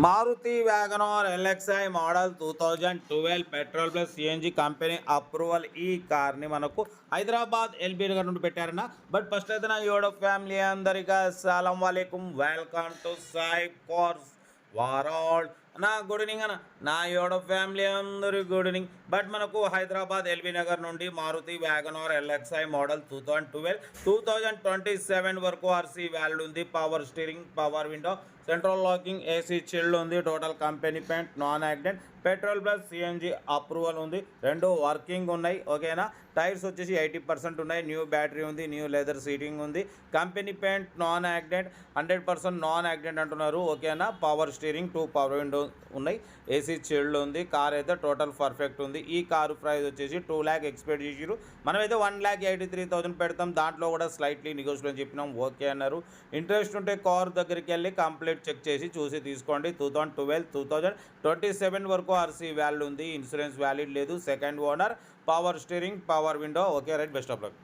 Maruti WagonR LXI model 2012 petrol plus CNG company approval ఈ కార్ని మనకు హైదరాబాద్ ఎల్బీ నగర్ నుండి పెట్టారన్న. బట్ ఫస్ట్ అయితే నా యోడో ఫ్యామిలీ అందరికీ అస్సలం వాలేకుమ్, welcome to Sai cars world. నా గుడ్ ఈవినింగ్ అన్న, నా యోడో ఫ్యామిలీ అందరి గుడ్ ఈవినింగ్. బట్ మనకు హైదరాబాద్ ఎల్బీ నగర్ నుండి మారుతి వ్యాగనార్ ఎల్ఎక్స్ఐ మోడల్ 2027 వరకు ఆర్సీ వ్యాలిడ్ ఉంది. Power steering, power window, central locking, AC chilled ఉంది. Total company paint, non accident, petrol plus CNG approval ఉంది. రెండు వర్కింగ్ ఉన్నాయి. ఓకేనా. టైర్స్ వచ్చేసి 80% ఉన్నాయి. న్యూ బ్యాటరీ ఉంది, న్యూ లెదర్ సీటింగ్ ఉంది. Company paint, non accident, 100% non accident అంటున్నారు. ఓకేనా. పవర్ స్టీరింగ్, 2 పవర్ విండో ఉన్నాయి. ఏసీ చిల్డ్ ఉంది. కార్ అయితే టోటల్ పర్ఫెక్ట్ ఉంది. ఈ కారు ప్రైస్ వచ్చేసి 2 lakh ఎక్స్పెక్ట్ చేసిరు. మనమైతే 1,83,000 పెడతాం. దాంట్లో కూడా స్లైట్లీ నెగోషియబుల్ అని చెప్పినాం. ఓకే అన్నారు. ఇంట్రెస్ట్ ఉంటే కార్ దగ్గరికి వెళ్ళి కంప్లీట్ చెక్ చేసి చూసి తీసుకోండి. 2027 వరకు ఆర్సీ వ్యాలిడ్ ఉంది. ఇన్సూరెన్స్ వ్యాలిడ్ లేదు. Second owner, power steering, power window. Okay right, best of luck.